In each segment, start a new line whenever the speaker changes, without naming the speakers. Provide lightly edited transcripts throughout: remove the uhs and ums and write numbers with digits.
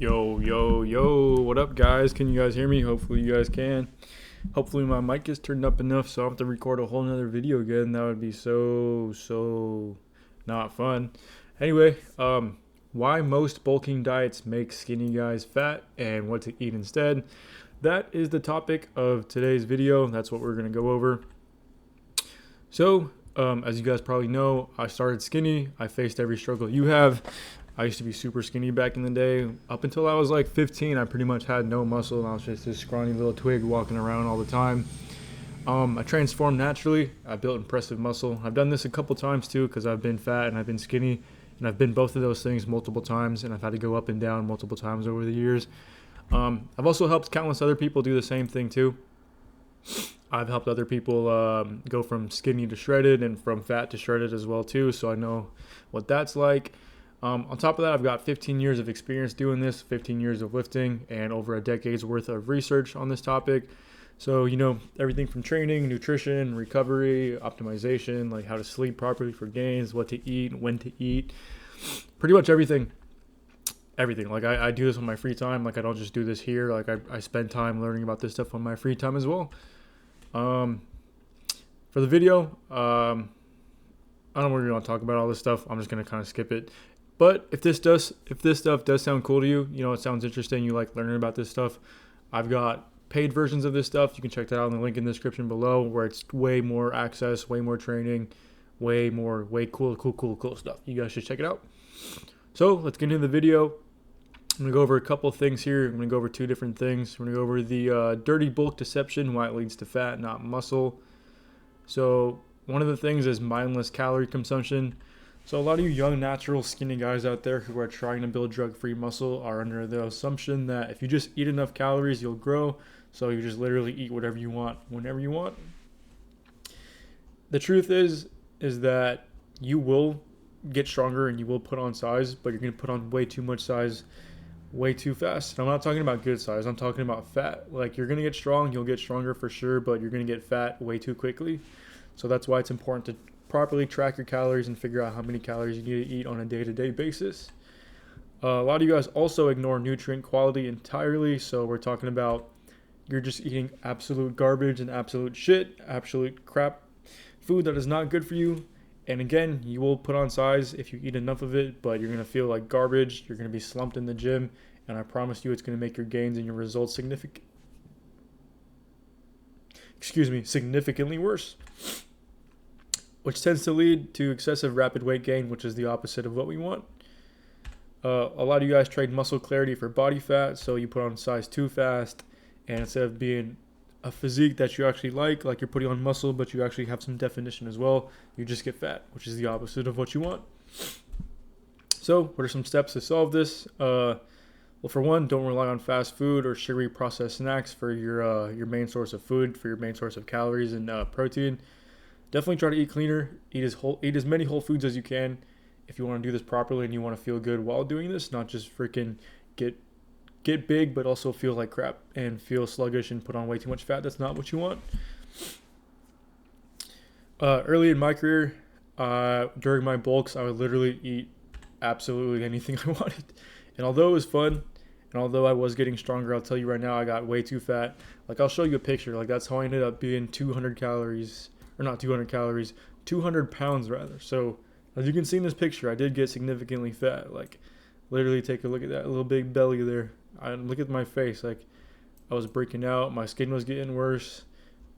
Yo, what up, guys? Can you guys hear me? Hopefully, you guys can. Hopefully, my mic is turned up enough so I don't have to record a whole nother video again. That would be so not fun. Anyway, why most bulking diets make skinny guys fat and what to eat instead. That is the topic of today's video. That's what we're going to go over. So, as you guys probably know, I started skinny. I faced every struggle you have. I used to be super skinny back in the day. Up until I was like 15, I pretty much had no muscle, and I was just this scrawny little twig walking around all the time. I transformed naturally. I built impressive muscle. I've done this a couple times too because I've been fat and I've been skinny, and I've been both of those things multiple times, and I've had to go up and down multiple times over the years. I've also helped countless other people do the same thing too. I've helped other people go from skinny to shredded and from fat to shredded as well too, so I know what that's like. On top of that, I've got 15 years of experience doing this, 15 years of lifting, and over a decade's worth of research on this topic. So, everything from training, nutrition, recovery, optimization, like how to sleep properly for gains, what to eat, when to eat, pretty much everything. Like I do this on my free time. Like I don't just do this here. Like I spend time learning about this stuff on my free time as well. For the video, I don't really want to talk about all this stuff. I'm just going to kind of skip it. But if this stuff does sound cool to you, it sounds interesting, you like learning about this stuff, I've got paid versions of this stuff. You can check that out in the link in the description below, where it's way more access, way more training, way cool stuff. You guys should check it out. So let's get into the video. I'm going to go over a couple of things here. I'm going to go over two different things. We're going to go over the dirty bulk deception, why it leads to fat, not muscle. So one of the things is mindless calorie consumption. So a lot of you young, natural, skinny guys out there who are trying to build drug-free muscle are under the assumption that if you just eat enough calories, you'll grow. So you just literally eat whatever you want, whenever you want. The truth is that you will get stronger and you will put on size, but you're going to put on way too much size way too fast. And I'm not talking about good size. I'm talking about fat. Like, you're going to get strong, you'll get stronger for sure, but you're going to get fat way too quickly. So that's why it's important to properly track your calories and figure out how many calories you need to eat on a day-to-day basis. A lot of you guys also ignore nutrient quality entirely. So we're talking about you're just eating absolute garbage and absolute shit, absolute crap food that is not good for you. And again, you will put on size if you eat enough of it, but you're going to feel like garbage. You're going to be slumped in the gym. And I promise you it's going to make your gains and your results significantly worse, which tends to lead to excessive rapid weight gain, which is the opposite of what we want. A lot of you guys trade muscle clarity for body fat, so you put on size too fast, and instead of being a physique that you actually like you're putting on muscle, but you actually have some definition as well, you just get fat, which is the opposite of what you want. So what are some steps to solve this? Well, for one, don't rely on fast food or sugary processed snacks for your main source of food, for your main source of calories and protein. Definitely try to eat cleaner. Eat as many whole foods as you can if you want to do this properly and you want to feel good while doing this, not just freaking get big but also feel like crap and feel sluggish and put on way too much fat. That's not what you want. Early in my career, during my bulks, I would literally eat absolutely anything I wanted. And although it was fun, and although I was getting stronger, I'll tell you right now, I got way too fat. Like, I'll show you a picture. Like, that's how I ended up being 200 calories. Or not 200 calories, 200 pounds rather. So as you can see in this picture, I did get significantly fat. Like, literally take a look at that little big belly there. Look at my face. Like, I was breaking out. My skin was getting worse.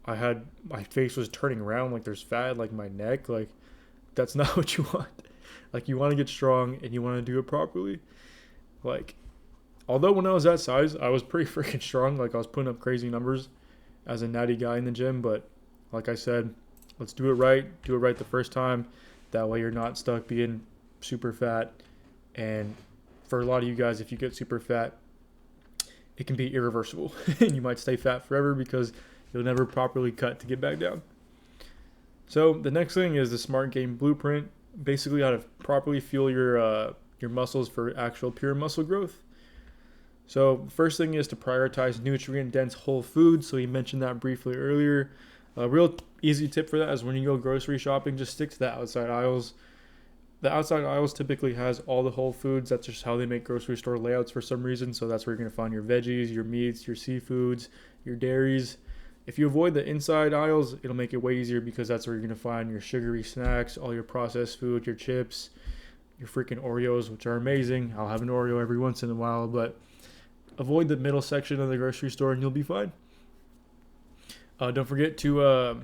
My face was turning around like there's fat, like my neck. Like, that's not what you want. Like, you want to get strong and you want to do it properly. Like, although when I was that size, I was pretty freaking strong. Like, I was putting up crazy numbers as a natty guy in the gym. But like I said, let's do it right. Do it right the first time. That way you're not stuck being super fat. And for a lot of you guys, if you get super fat, it can be irreversible. And you might stay fat forever because you'll never properly cut to get back down. So the next thing is the Smart Game Blueprint. Basically how to properly fuel your muscles for actual pure muscle growth. So first thing is to prioritize nutrient-dense whole foods. So you mentioned that briefly earlier. A real easy tip for that is when you go grocery shopping, just stick to the outside aisles. The outside aisles typically has all the whole foods. That's just how they make grocery store layouts for some reason. So that's where you're going to find your veggies, your meats, your seafoods, your dairies. If you avoid the inside aisles, it'll make it way easier because that's where you're going to find your sugary snacks, all your processed food, your chips, your freaking Oreos, which are amazing. I'll have an Oreo every once in a while, but avoid the middle section of the grocery store and you'll be fine. Don't forget to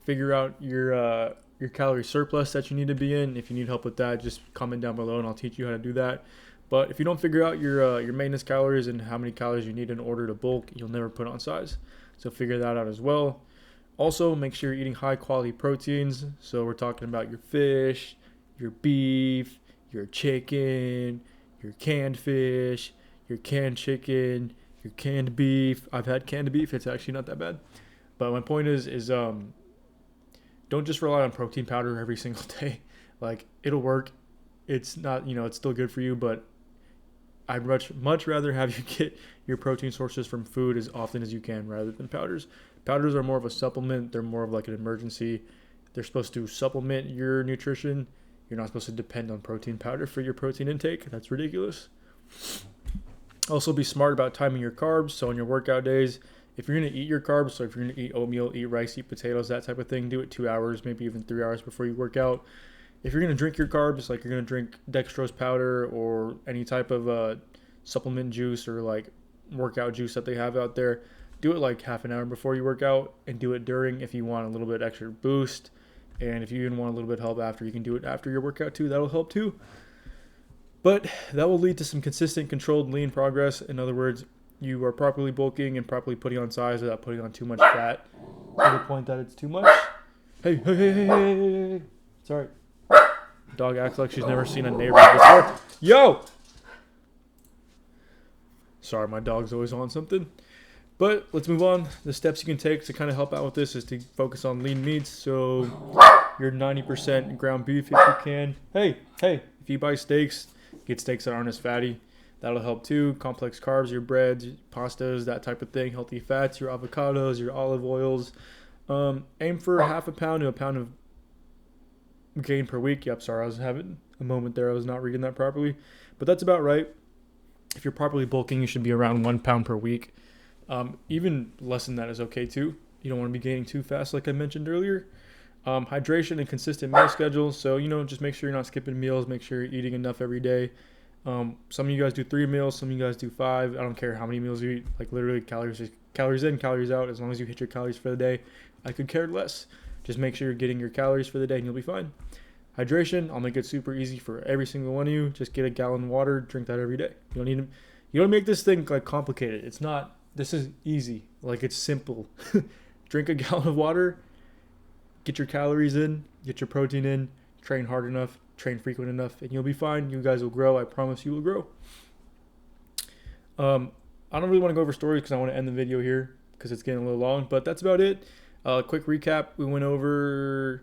figure out your calorie surplus that you need to be in. If you need help with that, just comment down below and I'll teach you how to do that. But if you don't figure out your maintenance calories and how many calories you need in order to bulk, you'll never put on size. So figure that out as well. Also, make sure you're eating high quality proteins. So we're talking about your fish, your beef, your chicken, your canned fish, your canned chicken, your canned beef. I've had canned beef. It's actually not that bad. But my point is don't just rely on protein powder every single day. Like, it'll work. It's not, it's still good for you, but I'd much rather have you get your protein sources from food as often as you can rather than powders. Powders are more of a supplement. They're more of like an emergency. They're supposed to supplement your nutrition. You're not supposed to depend on protein powder for your protein intake. That's ridiculous. Also, be smart about timing your carbs. So on your workout days, if you're going to eat your carbs, so if you're going to eat oatmeal, eat rice, eat potatoes, that type of thing, do it 2 hours, maybe even 3 hours before you work out. If you're going to drink your carbs, like you're going to drink dextrose powder or any type of supplement juice or like workout juice that they have out there, do it like half an hour before you work out and do it during if you want a little bit extra boost. And if you even want a little bit of help after, you can do it after your workout too. That'll help too. But that will lead to some consistent, controlled, lean progress. In other words, you are properly bulking and properly putting on size without putting on too much fat to the point that it's too much. Hey. Sorry. Dog acts like she's never seen a neighbor before. Yo! Sorry, my dog's always on something. But let's move on. The steps you can take to kind of help out with this is to focus on lean meats. So you're 90% ground beef if you can. Hey, if you buy steaks, get steaks that aren't as fatty. That'll help too. Complex carbs, your breads, pastas, that type of thing. Healthy fats, your avocados, your olive oils. Aim for half a pound to a pound of gain per week. Yep, sorry, I was having a moment there. I was not reading that properly. But that's about right. If you're properly bulking, you should be around 1 pound per week. Even less than that is okay too. You don't want to be gaining too fast like I mentioned earlier. Hydration and consistent meal schedule. So, just make sure you're not skipping meals. Make sure you're eating enough every day. Some of you guys do 3 meals. Some of you guys do 5. I don't care how many meals you eat. Like literally calories in, calories out. As long as you hit your calories for the day, I could care less. Just make sure you're getting your calories for the day and you'll be fine. Hydration, I'll make it super easy for every single one of you. Just get a gallon of water. Drink that every day. You don't make this thing like complicated. It's not. This is easy. Like, it's simple. Drink a gallon of water. Get your calories in. Get your protein in. Train hard enough. Train frequent enough. And you'll be fine. You guys will grow. I promise you will grow. I don't really want to go over stories because I want to end the video here because it's getting a little long. But that's about it. Quick recap. We went over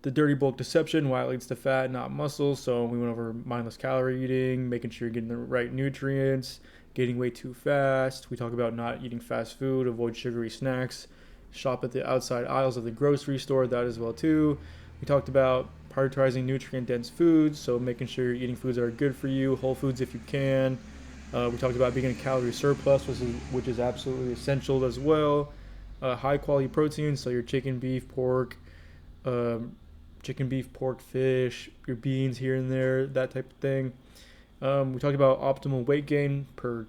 the dirty bulk deception, why it leads to fat, not muscle. So we went over mindless calorie eating, making sure you're getting the right nutrients, getting way too fast. We talk about not eating fast food, avoid sugary snacks, shop at the outside aisles of the grocery store, that as well too. We talked about prioritizing nutrient-dense foods, so making sure you're eating foods that are good for you, whole foods if you can. We talked about being in a calorie surplus, which is absolutely essential as well. High-quality proteins, so your chicken, beef, pork, fish, your beans here and there, that type of thing. We talked about optimal weight gain per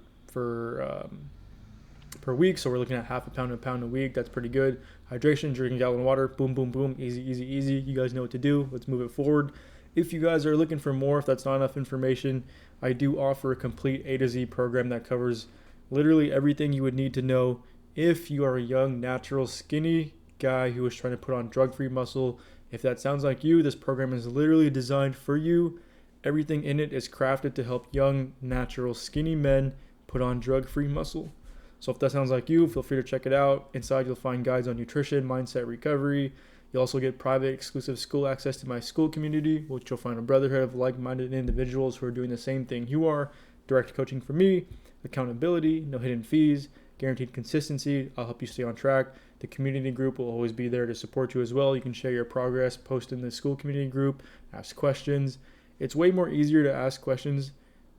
week, so we're looking at half a pound to a pound a week. That's pretty good. Hydration, drinking a gallon of water, boom, boom, boom, easy. You guys know what to do. Let's move it forward. If you guys are looking for more, if that's not enough information, I do offer a complete A to Z program that covers literally everything you would need to know if you are a young, natural, skinny guy who is trying to put on drug-free muscle. If that sounds like you, this program is literally designed for you. Everything in it is crafted to help young, natural, skinny men put on drug-free muscle. So if that sounds like you, feel free to check it out. Inside, you'll find guides on nutrition, mindset, recovery. You'll also get private, exclusive school access to my school community, which you'll find a brotherhood of like-minded individuals who are doing the same thing you are. Direct coaching from me, accountability, no hidden fees, guaranteed consistency. I'll help you stay on track. The community group will always be there to support you as well. You can share your progress, post in the school community group, ask questions. It's way more easier to ask questions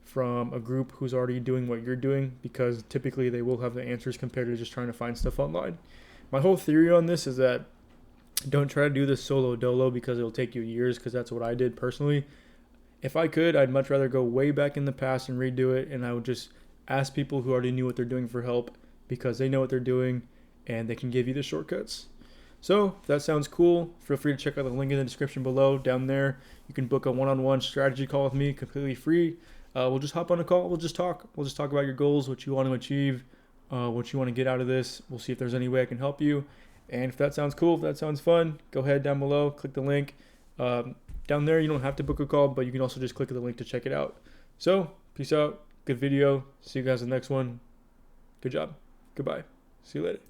from a group who's already doing what you're doing, because typically they will have the answers compared to just trying to find stuff online. My whole theory on this is that don't try to do this solo dolo, because it'll take you years, because that's what I did personally. If I could, I'd much rather go way back in the past and redo it, and I would just ask people who already knew what they're doing for help, because they know what they're doing and they can give you the shortcuts. So if that sounds cool, feel free to check out the link in the description below. Down there, you can book a one-on-one strategy call with me, completely free. We'll just hop on a call. We'll just talk about your goals, what you want to achieve, what you want to get out of this. We'll see if there's any way I can help you. And if that sounds cool, if that sounds fun, go ahead down below, click the link. Down there, you don't have to book a call, but you can also just click the link to check it out. So, peace out. Good video. See you guys in the next one. Good job. Goodbye. See you later.